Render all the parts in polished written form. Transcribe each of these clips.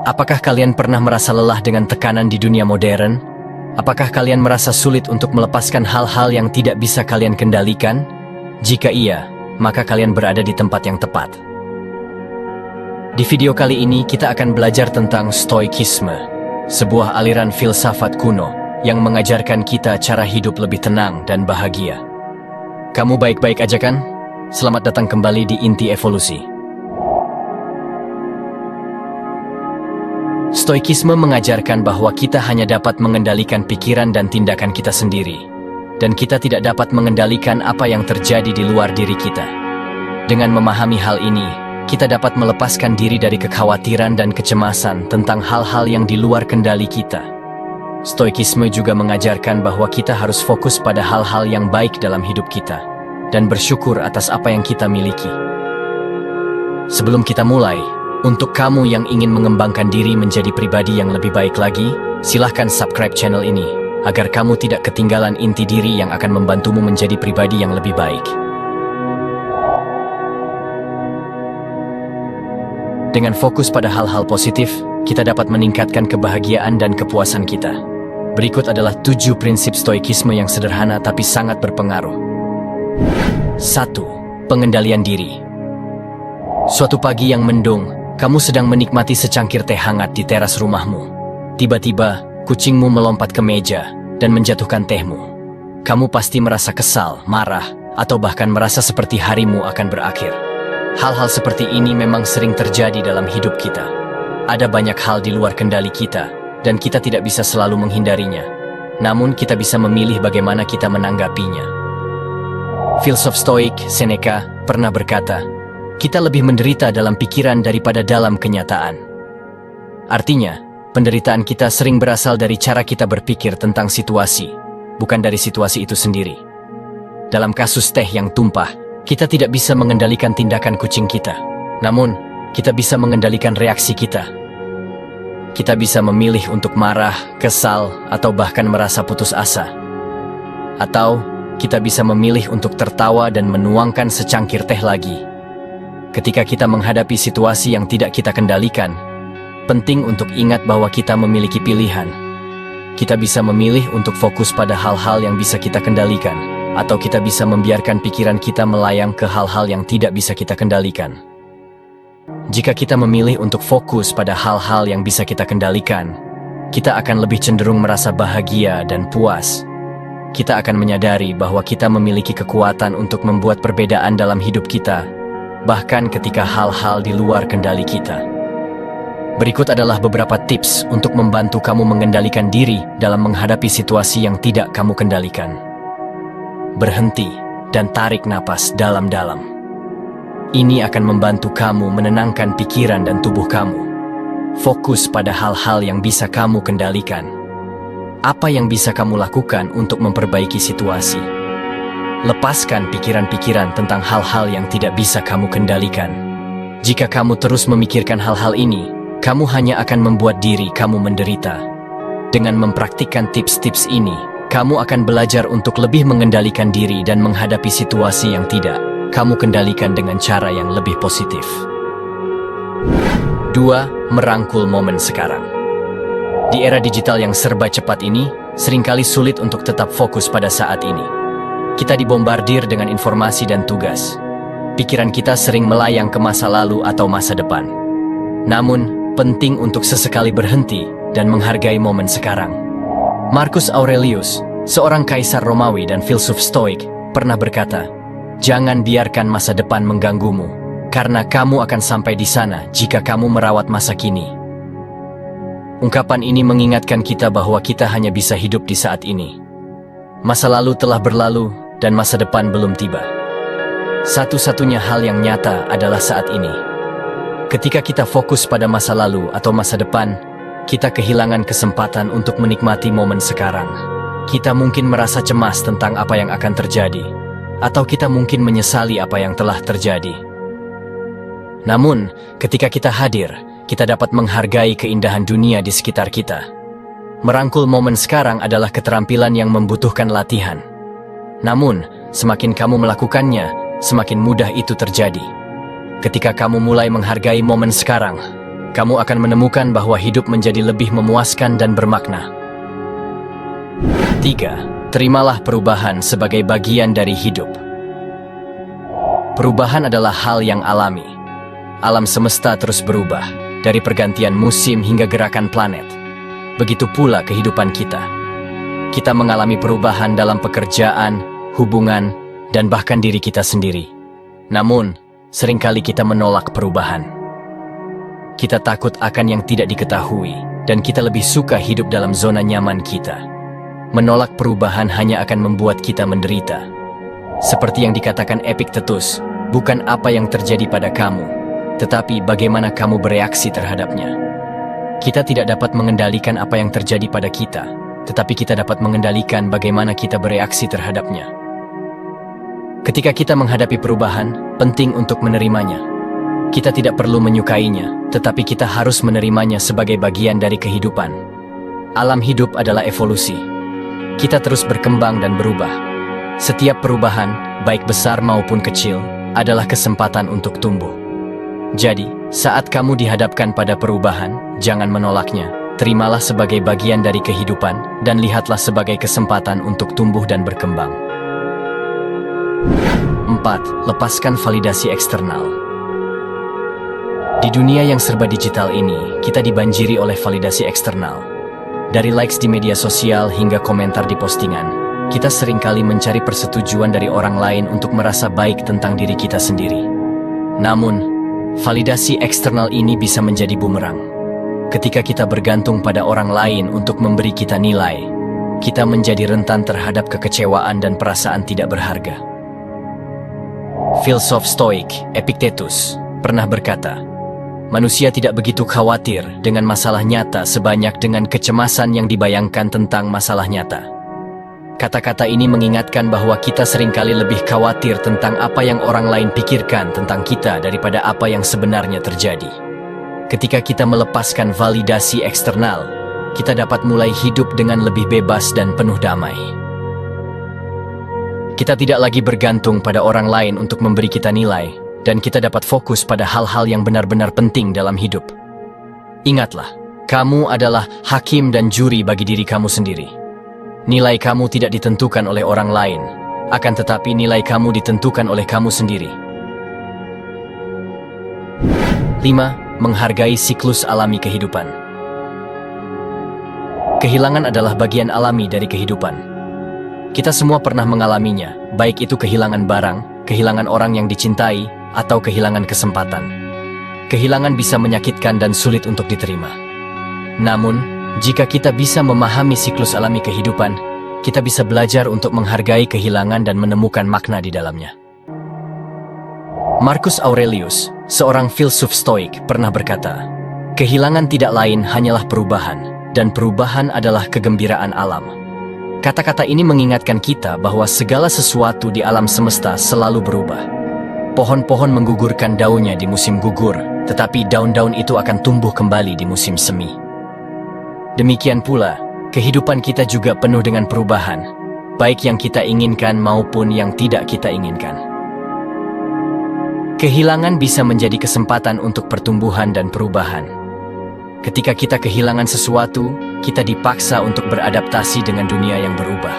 Apakah kalian pernah merasa lelah dengan tekanan di dunia modern? Apakah kalian merasa sulit untuk melepaskan hal-hal yang tidak bisa kalian kendalikan? Jika iya, maka kalian berada di tempat yang tepat. Di video kali ini kita akan belajar tentang Stoikisme, sebuah aliran filsafat kuno yang mengajarkan kita cara hidup lebih tenang dan bahagia. Kamu baik-baik aja kan? Selamat datang kembali di Inti Evolusi. Stoikisme mengajarkan bahwa kita hanya dapat mengendalikan pikiran dan tindakan kita sendiri, dan kita tidak dapat mengendalikan apa yang terjadi di luar diri kita. Dengan memahami hal ini, kita dapat melepaskan diri dari kekhawatiran dan kecemasan tentang hal-hal yang di luar kendali kita. Stoikisme juga mengajarkan bahwa kita harus fokus pada hal-hal yang baik dalam hidup kita, dan bersyukur atas apa yang kita miliki. Sebelum kita mulai, untuk kamu yang ingin mengembangkan diri menjadi pribadi yang lebih baik lagi, silahkan subscribe channel ini, agar kamu tidak ketinggalan inti diri yang akan membantumu menjadi pribadi yang lebih baik. Dengan fokus pada hal-hal positif, kita dapat meningkatkan kebahagiaan dan kepuasan kita. Berikut adalah 7 prinsip Stoikisme yang sederhana tapi sangat berpengaruh. 1. Pengendalian diri. Suatu pagi yang mendung, kamu sedang menikmati secangkir teh hangat di teras rumahmu. Tiba-tiba, kucingmu melompat ke meja dan menjatuhkan tehmu. Kamu pasti merasa kesal, marah, atau bahkan merasa seperti harimu akan berakhir. Hal-hal seperti ini memang sering terjadi dalam hidup kita. Ada banyak hal di luar kendali kita, dan kita tidak bisa selalu menghindarinya. Namun kita bisa memilih bagaimana kita menanggapinya. Filsuf Stoik, Seneca, pernah berkata, kita lebih menderita dalam pikiran daripada dalam kenyataan. Artinya, penderitaan kita sering berasal dari cara kita berpikir tentang situasi, bukan dari situasi itu sendiri. Dalam kasus teh yang tumpah, kita tidak bisa mengendalikan tindakan kucing kita. Namun, kita bisa mengendalikan reaksi kita. Kita bisa memilih untuk marah, kesal, atau bahkan merasa putus asa. Atau, kita bisa memilih untuk tertawa dan menuangkan secangkir teh lagi. Ketika kita menghadapi situasi yang tidak kita kendalikan, penting untuk ingat bahwa kita memiliki pilihan. Kita bisa memilih untuk fokus pada hal-hal yang bisa kita kendalikan, atau kita bisa membiarkan pikiran kita melayang ke hal-hal yang tidak bisa kita kendalikan. Jika kita memilih untuk fokus pada hal-hal yang bisa kita kendalikan, kita akan lebih cenderung merasa bahagia dan puas. Kita akan menyadari bahwa kita memiliki kekuatan untuk membuat perbedaan dalam hidup kita, bahkan ketika hal-hal di luar kendali kita. Berikut adalah beberapa tips untuk membantu kamu mengendalikan diri dalam menghadapi situasi yang tidak kamu kendalikan. Berhenti dan tarik napas dalam-dalam. Ini akan membantu kamu menenangkan pikiran dan tubuh kamu. Fokus pada hal-hal yang bisa kamu kendalikan. Apa yang bisa kamu lakukan untuk memperbaiki situasi? Lepaskan pikiran-pikiran tentang hal-hal yang tidak bisa kamu kendalikan. Jika kamu terus memikirkan hal-hal ini, kamu hanya akan membuat diri kamu menderita. Dengan mempraktikkan tips-tips ini, kamu akan belajar untuk lebih mengendalikan diri dan menghadapi situasi yang tidak kamu kendalikan dengan cara yang lebih positif. 2. Merangkul momen sekarang. Di era digital yang serba cepat ini, seringkali sulit untuk tetap fokus pada saat ini. Kita dibombardir dengan informasi dan tugas. Pikiran kita sering melayang ke masa lalu atau masa depan. Namun, penting untuk sesekali berhenti dan menghargai momen sekarang. Marcus Aurelius, seorang kaisar Romawi dan filsuf Stoik, pernah berkata, jangan biarkan masa depan mengganggumu, karena kamu akan sampai di sana jika kamu merawat masa kini. Ungkapan ini mengingatkan kita bahwa kita hanya bisa hidup di saat ini. Masa lalu telah berlalu, dan masa depan belum tiba. Satu-satunya hal yang nyata adalah saat ini. Ketika kita fokus pada masa lalu atau masa depan, kita kehilangan kesempatan untuk menikmati momen sekarang. Kita mungkin merasa cemas tentang apa yang akan terjadi, atau kita mungkin menyesali apa yang telah terjadi. Namun, ketika kita hadir, kita dapat menghargai keindahan dunia di sekitar kita. Merangkul momen sekarang adalah keterampilan yang membutuhkan latihan. Namun, semakin kamu melakukannya, semakin mudah itu terjadi. Ketika kamu mulai menghargai momen sekarang, kamu akan menemukan bahwa hidup menjadi lebih memuaskan dan bermakna. 3. Terimalah perubahan sebagai bagian dari hidup. Perubahan adalah hal yang alami. Alam semesta terus berubah, dari pergantian musim hingga gerakan planet. Begitu pula kehidupan kita. Kita mengalami perubahan dalam pekerjaan, hubungan, dan bahkan diri kita sendiri. Namun, seringkali kita menolak perubahan. Kita takut akan yang tidak diketahui, dan kita lebih suka hidup dalam zona nyaman kita. Menolak perubahan hanya akan membuat kita menderita. Seperti yang dikatakan Epictetus, bukan apa yang terjadi pada kamu, tetapi bagaimana kamu bereaksi terhadapnya. Kita tidak dapat mengendalikan apa yang terjadi pada kita, tetapi kita dapat mengendalikan bagaimana kita bereaksi terhadapnya. Ketika kita menghadapi perubahan, penting untuk menerimanya. Kita tidak perlu menyukainya, tetapi kita harus menerimanya sebagai bagian dari kehidupan. Alam hidup adalah evolusi. Kita terus berkembang dan berubah. Setiap perubahan, baik besar maupun kecil, adalah kesempatan untuk tumbuh. Jadi, saat kamu dihadapkan pada perubahan, jangan menolaknya. Terimalah sebagai bagian dari kehidupan, dan lihatlah sebagai kesempatan untuk tumbuh dan berkembang. 4. Lepaskan validasi eksternal. Di dunia yang serba digital ini, kita dibanjiri oleh validasi eksternal. Dari likes di media sosial hingga komentar di postingan, kita seringkali mencari persetujuan dari orang lain untuk merasa baik tentang diri kita sendiri. Namun, validasi eksternal ini bisa menjadi bumerang. Ketika kita bergantung pada orang lain untuk memberi kita nilai, kita menjadi rentan terhadap kekecewaan dan perasaan tidak berharga. Filsuf Stoik Epictetus pernah berkata, manusia tidak begitu khawatir dengan masalah nyata sebanyak dengan kecemasan yang dibayangkan tentang masalah nyata. Kata-kata ini mengingatkan bahwa kita seringkali lebih khawatir tentang apa yang orang lain pikirkan tentang kita daripada apa yang sebenarnya terjadi. Ketika kita melepaskan validasi eksternal, kita dapat mulai hidup dengan lebih bebas dan penuh damai. Kita tidak lagi bergantung pada orang lain untuk memberi kita nilai, dan kita dapat fokus pada hal-hal yang benar-benar penting dalam hidup. Ingatlah, kamu adalah hakim dan juri bagi diri kamu sendiri. Nilai kamu tidak ditentukan oleh orang lain, akan tetapi nilai kamu ditentukan oleh kamu sendiri. 5. Menghargai siklus alami kehidupan. Kehilangan adalah bagian alami dari kehidupan. Kita semua pernah mengalaminya, baik itu kehilangan barang, kehilangan orang yang dicintai, atau kehilangan kesempatan. Kehilangan bisa menyakitkan dan sulit untuk diterima. Namun, jika kita bisa memahami siklus alami kehidupan, kita bisa belajar untuk menghargai kehilangan dan menemukan makna di dalamnya. Marcus Aurelius, seorang filsuf Stoik, pernah berkata, kehilangan tidak lain hanyalah perubahan, dan perubahan adalah kegembiraan alam. Kata-kata ini mengingatkan kita bahwa segala sesuatu di alam semesta selalu berubah. Pohon-pohon menggugurkan daunnya di musim gugur, tetapi daun-daun itu akan tumbuh kembali di musim semi. Demikian pula, kehidupan kita juga penuh dengan perubahan, baik yang kita inginkan maupun yang tidak kita inginkan. Kehilangan bisa menjadi kesempatan untuk pertumbuhan dan perubahan. Ketika kita kehilangan sesuatu, kita dipaksa untuk beradaptasi dengan dunia yang berubah.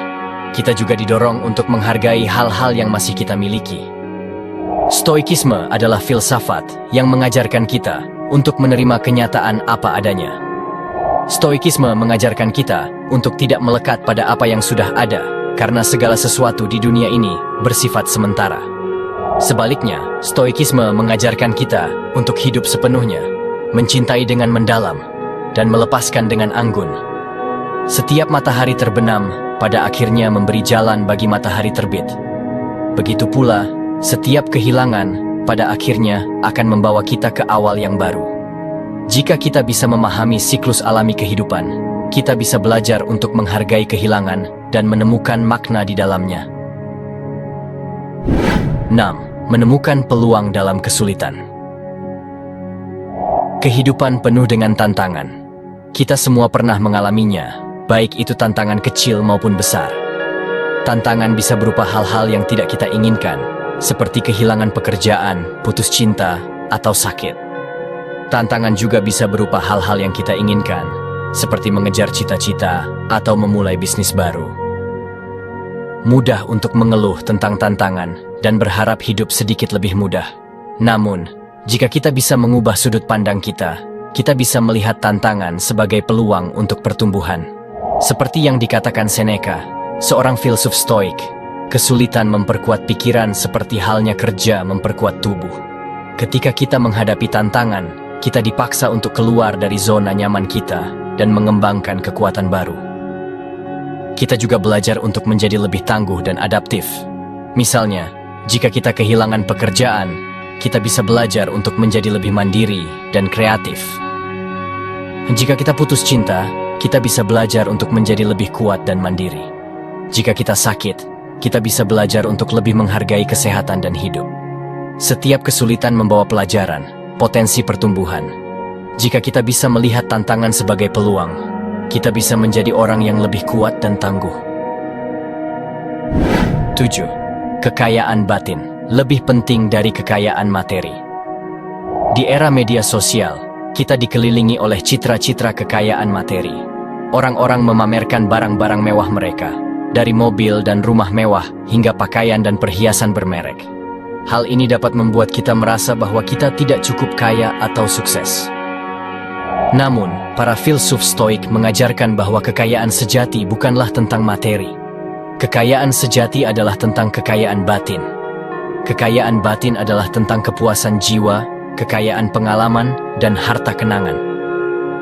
Kita juga didorong untuk menghargai hal-hal yang masih kita miliki. Stoikisme adalah filsafat yang mengajarkan kita untuk menerima kenyataan apa adanya. Stoikisme mengajarkan kita untuk tidak melekat pada apa yang sudah ada, karena segala sesuatu di dunia ini bersifat sementara. Sebaliknya, Stoikisme mengajarkan kita untuk hidup sepenuhnya, mencintai dengan mendalam, dan melepaskan dengan anggun. Setiap matahari terbenam, pada akhirnya memberi jalan bagi matahari terbit. Begitu pula, setiap kehilangan pada akhirnya akan membawa kita ke awal yang baru. Jika kita bisa memahami siklus alami kehidupan, kita bisa belajar untuk menghargai kehilangan dan menemukan makna di dalamnya. 6. Menemukan peluang dalam kesulitan. Kehidupan penuh dengan tantangan. Kita semua pernah mengalaminya, baik itu tantangan kecil maupun besar. Tantangan bisa berupa hal-hal yang tidak kita inginkan, seperti kehilangan pekerjaan, putus cinta, atau sakit. Tantangan juga bisa berupa hal-hal yang kita inginkan, seperti mengejar cita-cita atau memulai bisnis baru. Mudah untuk mengeluh tentang tantangan dan berharap hidup sedikit lebih mudah. Namun, jika kita bisa mengubah sudut pandang kita bisa melihat tantangan sebagai peluang untuk pertumbuhan. Seperti yang dikatakan Seneca, seorang filsuf Stoik, kesulitan memperkuat pikiran seperti halnya kerja memperkuat tubuh. Ketika kita menghadapi tantangan, kita dipaksa untuk keluar dari zona nyaman kita dan mengembangkan kekuatan baru. Kita juga belajar untuk menjadi lebih tangguh dan adaptif. Misalnya, jika kita kehilangan pekerjaan, kita bisa belajar untuk menjadi lebih mandiri dan kreatif. Jika kita putus cinta, kita bisa belajar untuk menjadi lebih kuat dan mandiri. Jika kita sakit, kita bisa belajar untuk lebih menghargai kesehatan dan hidup. Setiap kesulitan membawa pelajaran, potensi pertumbuhan. Jika kita bisa melihat tantangan sebagai peluang, kita bisa menjadi orang yang lebih kuat dan tangguh. 7. Kekayaan batin lebih penting dari kekayaan materi. Di era media sosial, kita dikelilingi oleh citra-citra kekayaan materi. Orang-orang memamerkan barang-barang mewah mereka, dari mobil dan rumah mewah hingga pakaian dan perhiasan bermerek. Hal ini dapat membuat kita merasa bahwa kita tidak cukup kaya atau sukses. Namun, para filsuf Stoik mengajarkan bahwa kekayaan sejati bukanlah tentang materi. Kekayaan sejati adalah tentang kekayaan batin. Kekayaan batin adalah tentang kepuasan jiwa, kekayaan pengalaman, dan harta kenangan.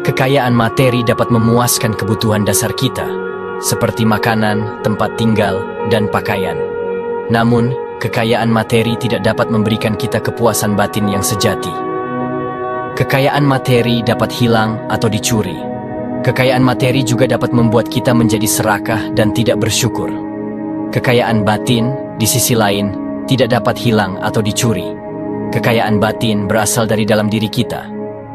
Kekayaan materi dapat memuaskan kebutuhan dasar kita, seperti makanan, tempat tinggal, dan pakaian. Namun, kekayaan materi tidak dapat memberikan kita kepuasan batin yang sejati. Kekayaan materi dapat hilang atau dicuri. Kekayaan materi juga dapat membuat kita menjadi serakah dan tidak bersyukur. Kekayaan batin, di sisi lain, tidak dapat hilang atau dicuri. Kekayaan batin berasal dari dalam diri kita.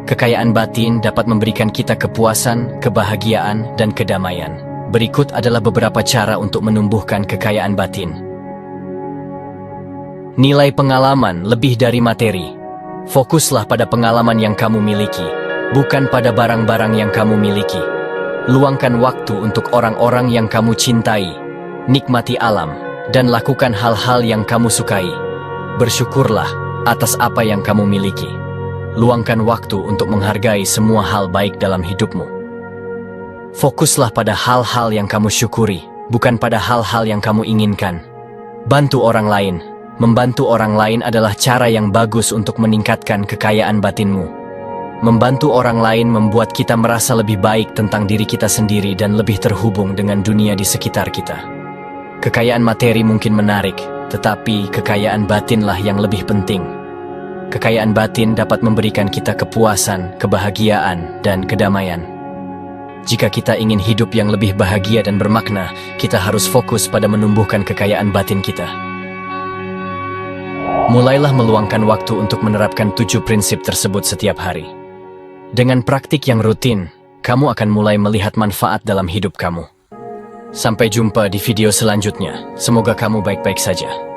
Kekayaan batin dapat memberikan kita kepuasan, kebahagiaan, dan kedamaian. Berikut adalah beberapa cara untuk menumbuhkan kekayaan batin. Nilai pengalaman lebih dari materi. Fokuslah pada pengalaman yang kamu miliki, bukan pada barang-barang yang kamu miliki. Luangkan waktu untuk orang-orang yang kamu cintai, nikmati alam, dan lakukan hal-hal yang kamu sukai. Bersyukurlah atas apa yang kamu miliki. Luangkan waktu untuk menghargai semua hal baik dalam hidupmu. Fokuslah pada hal-hal yang kamu syukuri, bukan pada hal-hal yang kamu inginkan. Bantu orang lain. Membantu orang lain adalah cara yang bagus untuk meningkatkan kekayaan batinmu. Membantu orang lain membuat kita merasa lebih baik tentang diri kita sendiri dan lebih terhubung dengan dunia di sekitar kita. Kekayaan materi mungkin menarik, tetapi kekayaan batinlah yang lebih penting. Kekayaan batin dapat memberikan kita kepuasan, kebahagiaan, dan kedamaian. Jika kita ingin hidup yang lebih bahagia dan bermakna, kita harus fokus pada menumbuhkan kekayaan batin kita. Mulailah meluangkan waktu untuk menerapkan 7 prinsip tersebut setiap hari. Dengan praktik yang rutin, kamu akan mulai melihat manfaat dalam hidup kamu. Sampai jumpa di video selanjutnya. Semoga kamu baik-baik saja.